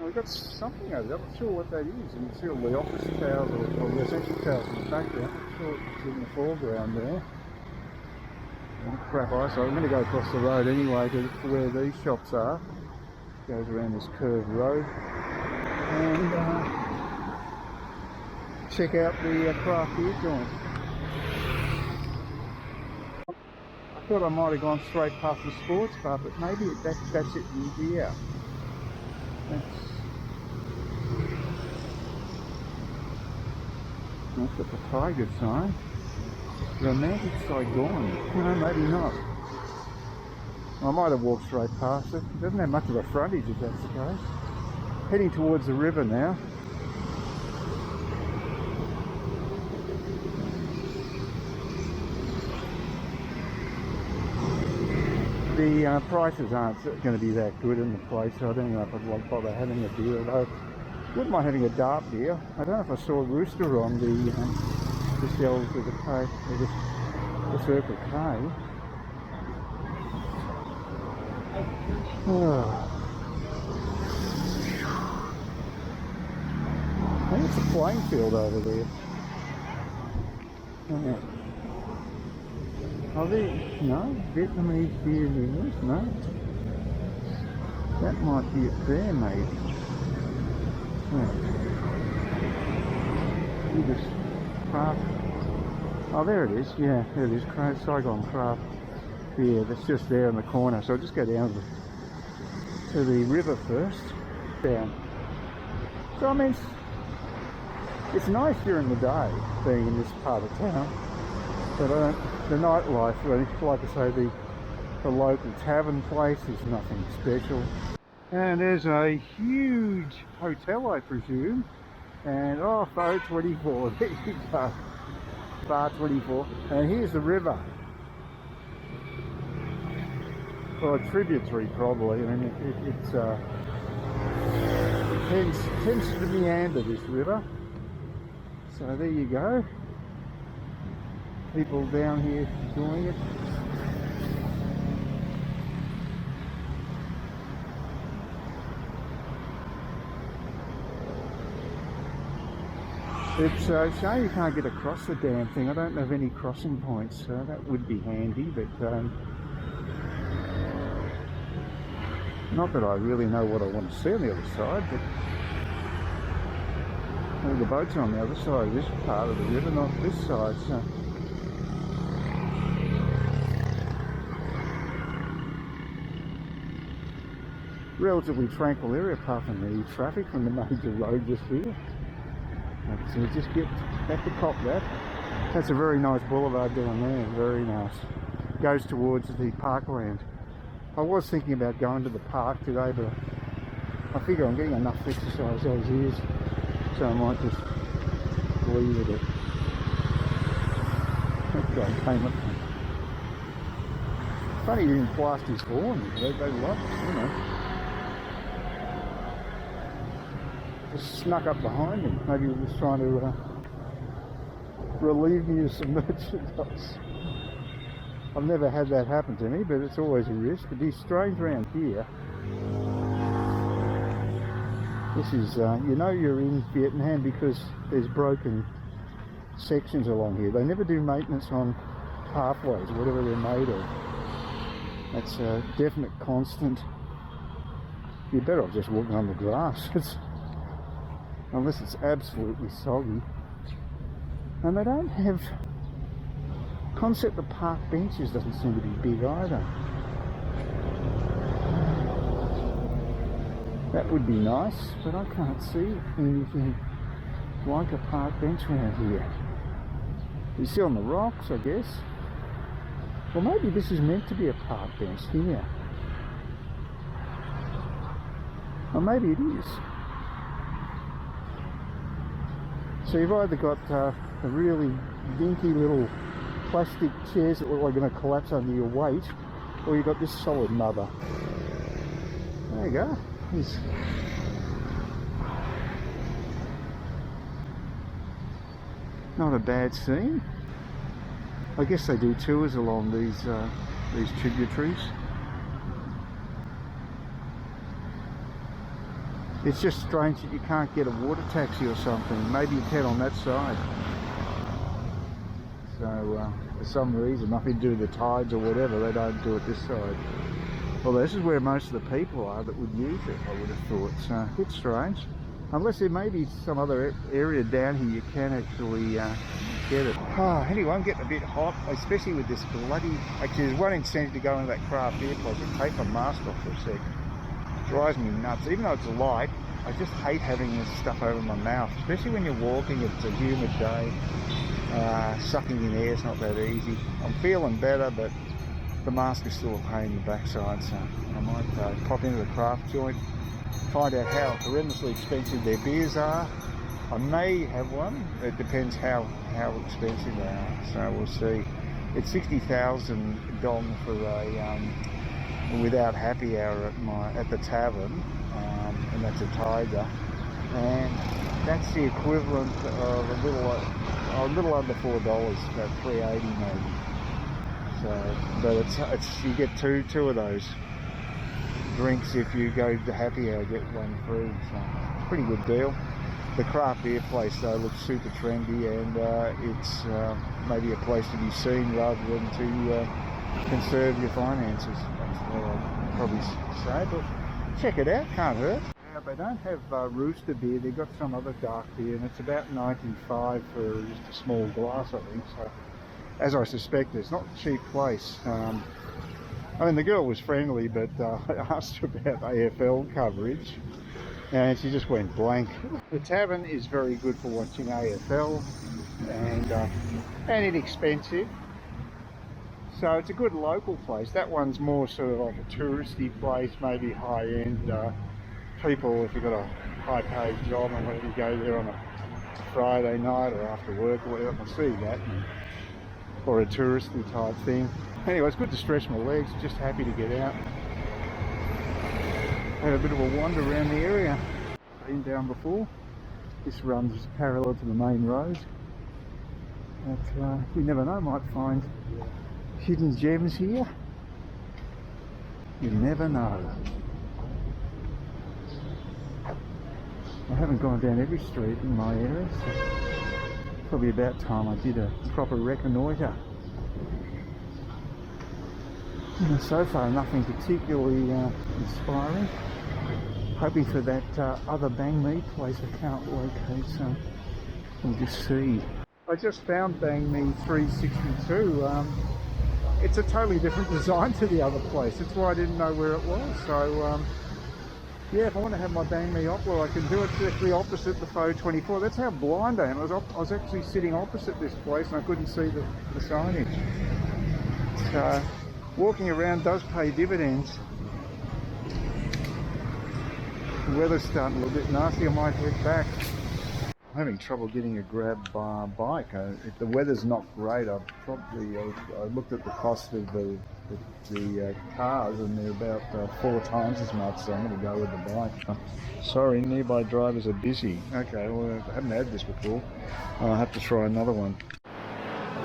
We've got something over there. I'm not sure what that is. You can see all the office towers or residential towers in the background. I'm not sure it's in the foreground there. Crap ice. I'm going to go across the road anyway to where these shops are. Goes around this curved road and check out the craft beer joint. I thought I might have gone straight past the sports bar, but maybe that's it in here. That's got the tiger sign. Romantic Saigon. No, maybe not. I might have walked straight past it. It doesn't have much of a frontage if that's the case. Heading towards the river now. The prices aren't going to be that good in the place, so I don't know if I'd bother having a beer, although I wouldn't mind having a dark beer. I don't know if I saw a rooster on the shelves of the K, the Circle K. Oh. I think it's a playing field over there. Are there, no, Vietnamese beer brewers? No. That might be it there, maybe. Craft. Oh, there it is. Yeah, there it is. Saigon Craft Beer. That's just there in the corner. So I'll just go down to the river first. Down. So I mean, it's nice during the day being in this part of town, but the nightlife, like I say, the local tavern place is nothing special. And there's a huge hotel, I presume. And oh, Bar 24, there you go. Bar 24. And here's the river. Well, a tributary probably. I mean, it tends to meander, this river. So there you go. People down here enjoying it. It's a shame you can't get across the damn thing. I don't have any crossing points, so that would be handy, but not that I really know what I want to see on the other side, but all the boats are on the other side of this part of the river, not this side, so relatively tranquil area apart from the traffic from the major road just here. So we just have to cop that. That's a very nice boulevard down there, very nice. Goes towards the parkland. I was thinking about going to the park today, but I figure I'm getting enough exercise as is, so I might just leave it at that guy came up. Funny he didn't blast his horn. They love it, you know. Just snuck up behind him. Maybe he was trying to relieve me of some merchandise. I've never had that happen to me, but it's always a risk. It'd be strange around here. This is, you know you're in Vietnam because there's broken sections along here. They never do maintenance on pathways, whatever they're made of. That's a definite constant. You're better off just walking on the grass. Unless it's absolutely soggy. And they don't have... Concept of park benches doesn't seem to be big either. That would be nice, but I can't see anything like a park bench around here. You see on the rocks, I guess. Well, maybe this is meant to be a park bench here. Or maybe it is. So you've either got a really dinky little plastic chairs that look like going to collapse under your weight, or you've got this solid mother. There you go. It's not a bad scene. I guess they do tours along these tributaries. It's just strange that you can't get a water taxi or something. Maybe you can on that side. So for some reason, nothing to do with the tides or whatever, they don't do it this side. Well, this is where most of the people are that would use it, I would have thought. So a bit strange. Unless there may be some other area down here you can actually get it. Anyway, I'm getting a bit hot, especially with this bloody... Actually, there's one incentive to go into that craft beer place and take my mask off for a sec. It drives me nuts. Even though it's light, I just hate having this stuff over my mouth, especially when you're walking. It's a humid day. Sucking in air is not that easy. I'm feeling better, but the mask is still a pain in the backside, so I might pop into the craft joint, find out how horrendously expensive their beers are. I may have one. It depends how expensive they are, so we'll see. It's 60,000 dong for a without happy hour at the tavern, and that's a tiger, and that's the equivalent of a little under $4, about $3.80 maybe. So, but it's you get two of those drinks if you go to happy hour, get one free. So it's a pretty good deal. The craft beer place though looks super trendy, and it's maybe a place to be seen rather than to conserve your finances. That's what I'd probably say, but check it out, can't hurt. They don't have Rooster beer, they've got some other dark beer, and it's about $95 for just a small glass, I think. So, as I suspect, it's not a cheap place. I mean, the girl was friendly, but I asked her about AFL coverage, and she just went blank. The tavern is very good for watching AFL, and inexpensive. So it's a good local place. That one's more sort of like a touristy place, maybe high-end. People, if you've got a high-paid job and whether you go there on a Friday night or after work or whatever, I see that, or a touristy type thing. Anyway, it's good to stretch my legs. Just happy to get out, have a bit of a wander around the area. Been down before. This runs parallel to the main road, but you never know, might find hidden gems here. You never know. I haven't gone down every street in my area, so probably about time I did a proper reconnoitre. And so far nothing particularly inspiring. Hoping for that other banh mi place I can't locate, so we'll just see. I just found banh mi 362. It's a totally different design to the other place. That's why I didn't know where it was. So yeah, if I want to have my banh mi opera, I can do it directly opposite the Pho 24. That's how blind I am. I was actually sitting opposite this place and I couldn't see the signage. So walking around does pay dividends. The weather's starting a little bit nasty. I might head back. I'm having trouble getting a grab bike. If the weather's not great, I looked at the cost of the cars, and they're about 4 times as much, so I'm going to go with the bike. Sorry, nearby drivers are busy. Okay, well, I haven't had this before. I'll have to try another one.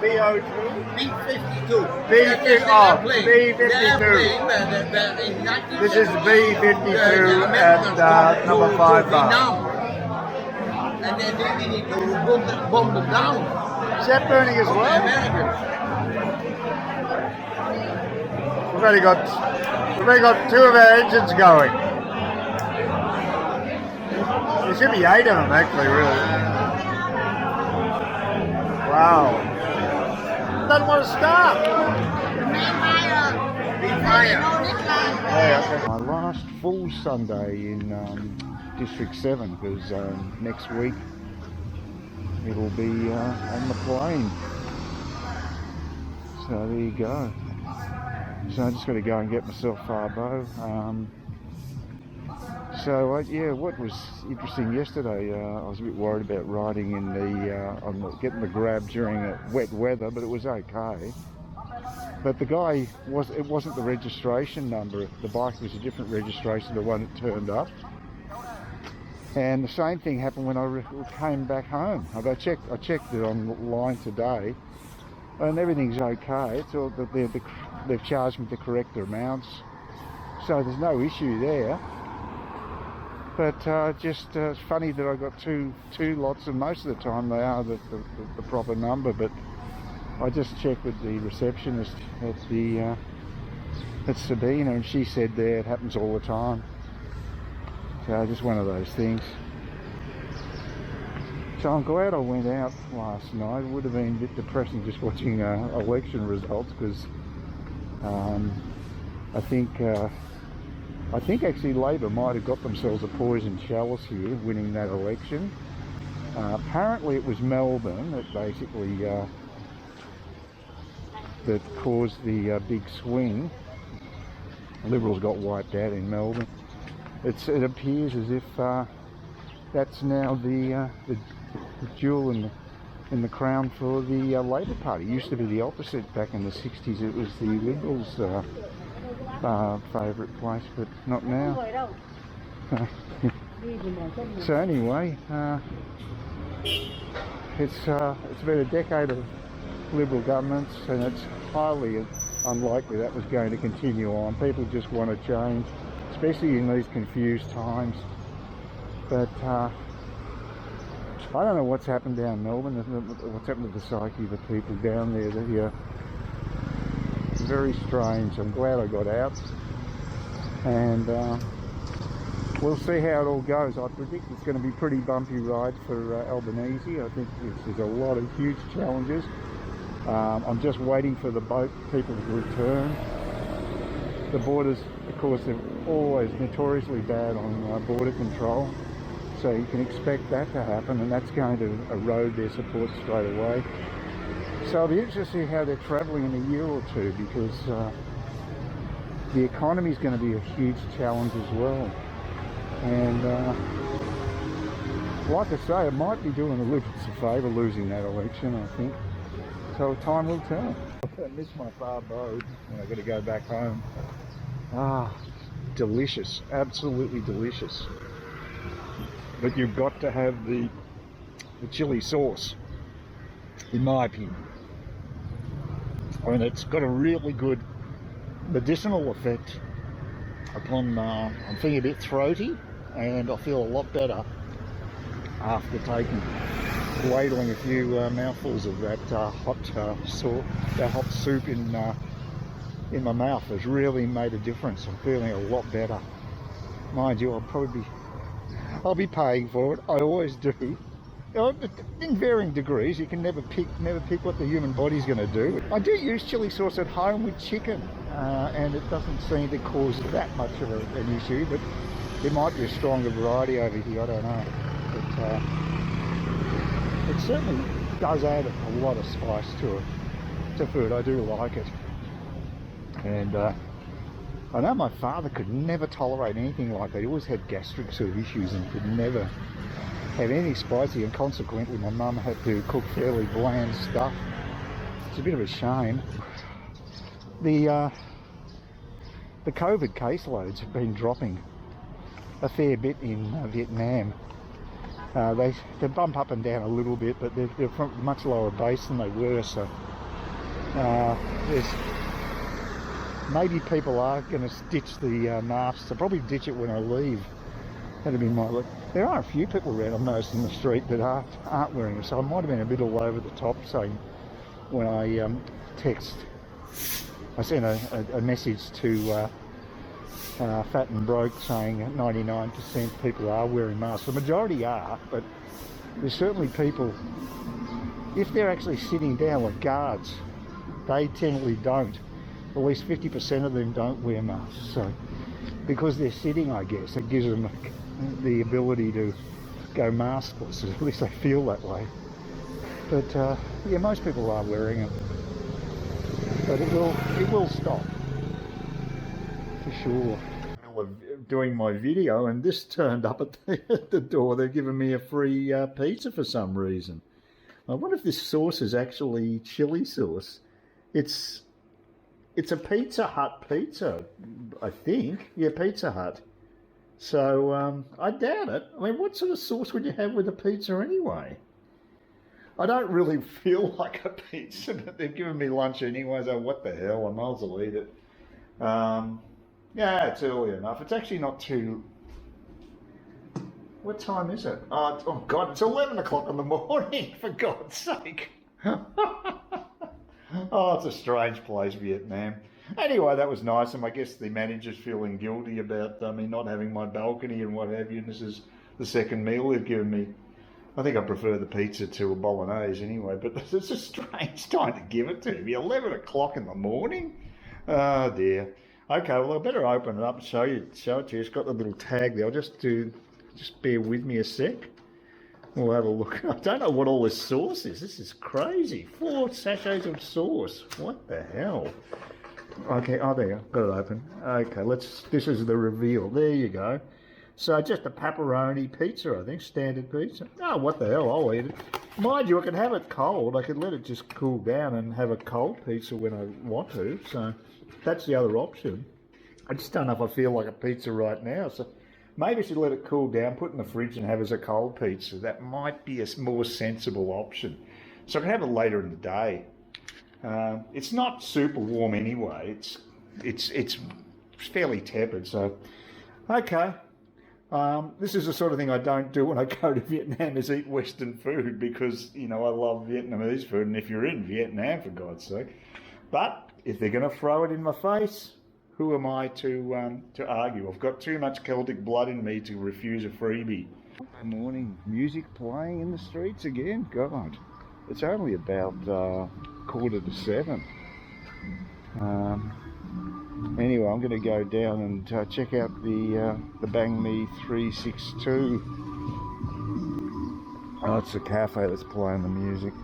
B02? B52. B52. This is B52 at number 5 bar. And then we need to bomb them down. Is that burning as well? Americans. We've only got 2 of our engines going. There should be 8 of them actually, really. Wow. Doesn't want to stop. Yeah, okay. My last full Sunday in District 7, because next week it'll be on the plane. So there you go. So I just got to go and get myself Farbo. Yeah, what was interesting yesterday, I was a bit worried about riding in getting the grab during wet weather, but it was okay. But the guy it wasn't the registration number. The bike was a different registration to the one that turned up. And the same thing happened when I came back home. I checked it online today, and everything's okay. It's all they've charged me the correct amounts, so there's no issue there. But just it's funny that I got two lots, and most of the time they are the proper number. But I just checked with the receptionist at Sabina, and she said there it happens all the time. So just one of those things. So I'm glad I went out last night. It would have been a bit depressing just watching election results, because I think actually Labor might have got themselves a poison chalice here, winning that election. Apparently it was Melbourne that basically that caused the big swing. Liberals got wiped out in Melbourne. It appears as if that's now the jewel in the crown for the Labor Party. It used to be the opposite back in the 60s. It was the Liberals' favourite place, but not now. So anyway, it's been a decade of Liberal governments, and it's highly unlikely that was going to continue on. People just want to change, especially in these confused times. But I don't know what's happened down in Melbourne, what's happened to the psyche of the people down there. They're very strange. I'm glad I got out, and we'll see how it all goes. I predict it's going to be a pretty bumpy ride for Albanese. I think there's a lot of huge challenges. I'm just waiting for the boat people to return. The borders, of course, they're always notoriously bad on border control, so you can expect that to happen, and that's going to erode their support straight away. So I'll be interested to see how they're travelling in a year or two, because the economy is going to be a huge challenge as well. And like I say, I might be doing the Liberals a favour losing that election, I think. So time will tell. I miss my far boat, and I've got to go back home. Ah, delicious, absolutely delicious. But you've got to have the chili sauce, in my opinion. I mean, it's got a really good medicinal effect upon, I'm feeling a bit throaty, and I feel a lot better after ladling a few mouthfuls of that hot soup in my mouth. Has really made a difference. I'm feeling a lot better. Mind you, I'll be paying for it. I always do. You know, in varying degrees. You can never pick what the human body's going to do. I do use chili sauce at home with chicken, and it doesn't seem to cause that much of an issue. But there might be a stronger variety over here. I don't know. But it certainly does add a lot of spice to food. I do like it. And I know my father could never tolerate anything like that. He always had gastric sort of issues and could never have anything spicy, and consequently my mum had to cook fairly bland stuff. It's a bit of a shame. The COVID caseloads have been dropping a fair bit in Vietnam. They bump up and down a little bit, but they're from a much lower base than they were, so there's maybe people are going to ditch the masks. They'll probably ditch it when I leave. That'd be my look. There are a few people around, I've noticed, in the street that aren't wearing them, so I might have been a bit all over the top saying when I I sent a message to Fat and Broke saying 99% people are wearing masks. The majority are, but there's certainly people, if they're actually sitting down with guards, they generally don't. At least 50% of them don't wear masks. So because they're sitting, I guess, it gives them the ability to go maskless, at least they feel that way. But yeah, most people are wearing them. But it will stop, for sure. Doing my video, and this turned up at the door. They're giving me a free pizza for some reason. I wonder if this sauce is actually chili sauce. It's a Pizza Hut pizza, I think. Yeah, Pizza Hut. So I doubt it. I mean, what sort of sauce would you have with a pizza anyway? I don't really feel like a pizza, but they've given me lunch anyway, so what the hell, I might as well eat it. Yeah, it's early enough. It's actually not too What time is it? Oh God, it's 11 o'clock in the morning, for God's sake. Oh, it's a strange place, Vietnam. Anyway, that was nice, and I guess the manager's feeling guilty about me not having my balcony and what have you, and this is the second meal they've given me. I think I prefer the pizza to a bolognese anyway, but it's a strange time to give it to me. 11 o'clock in the morning? Oh dear. Okay, well I better open it up and show it to you. It's got the little tag there. I'll just bear with me a sec. We'll have a look. I don't know what all this sauce is. This is crazy. 4 sachets of sauce. What the hell? Okay, oh there, got it open. Okay, this is the reveal. There you go. So just a pepperoni pizza, I think, standard pizza. Oh, what the hell, I'll eat it. Mind you, I can have it cold. I could let it just cool down and have a cold pizza when I want to. So that's the other option. I just don't know if I feel like a pizza right now. So maybe I should let it cool down, put it in the fridge and have it as a cold pizza. That might be a more sensible option. So I can have it later in the day. It's not super warm anyway. It's fairly tepid. So, okay. This is the sort of thing I don't do when I go to Vietnam, is eat Western food, because, you know, I love Vietnamese food, and if you're in Vietnam, for God's sake. But if they're going to throw it in my face, who am I to argue? I've got too much Celtic blood in me to refuse a freebie. Good morning. Music playing in the streets again? God, it's only about 6:45. Anyway, I'm going to go down and check out the Banh Mi 362. Oh, it's a cafe that's playing the music.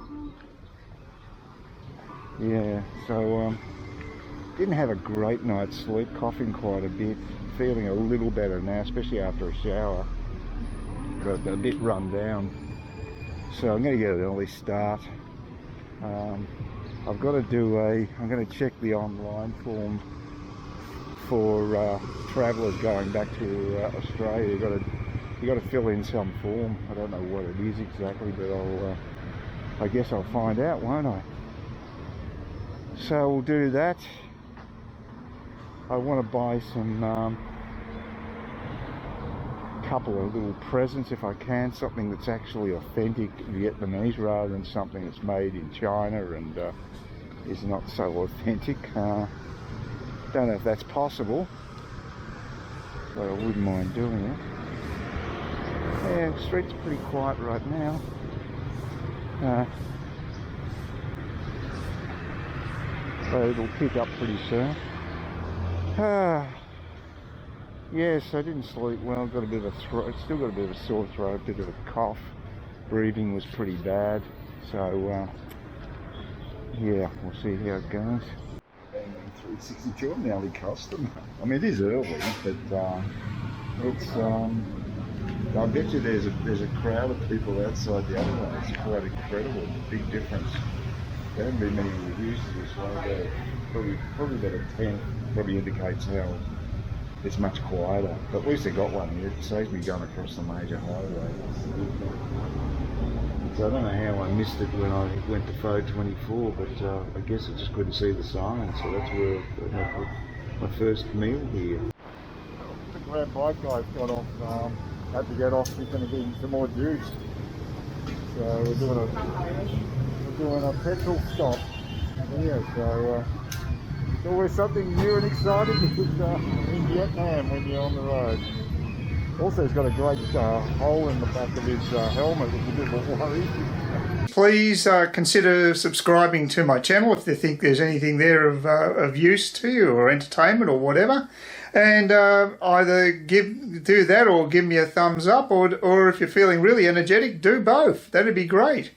Yeah, so didn't have a great night's sleep, coughing quite a bit, feeling a little better now, especially after a shower. Got a bit run down. So I'm going to get an early start. I've got to I'm going to check the online form for travellers going back to Australia. You got to fill in some form. I don't know what it is exactly, but I guess I'll find out, won't I? So we'll do that. I want to buy some couple of little presents if I can, something that's actually authentic Vietnamese rather than something that's made in China and is not so authentic. Don't know if that's possible, but I wouldn't mind doing it. Yeah, the street's pretty quiet right now. But it'll pick up pretty soon. Yes, I didn't sleep well. Got a bit of a throat. Still got a bit of a sore throat, a bit of a cough. Breathing was pretty bad. So yeah, we'll see how it goes. 362, I'm nearly customer. I mean, it is early, but it's I bet you there's a crowd of people outside the other one. It's quite incredible. It's a big difference. There haven't been many reviews to this one. Probably about a 10. Probably indicates how it's much quieter. But at least they got one here. It saves me going across the major highway. So I don't know how I missed it when I went to Fode 24, but I guess I just couldn't see the sign. So that's where my first meal here. The grab bike guy's got off. Had to get off. He's going to get some more juice. So we're doing a petrol stop here. So it's always something new and exciting in Vietnam when you're on the road. Also, he's got a great hole in the back of his helmet, which is a bit of a worry. Please consider subscribing to my channel if you think there's anything there of use to you, or entertainment or whatever. And either do that or give me a thumbs up, or if you're feeling really energetic, do both. That'd be great.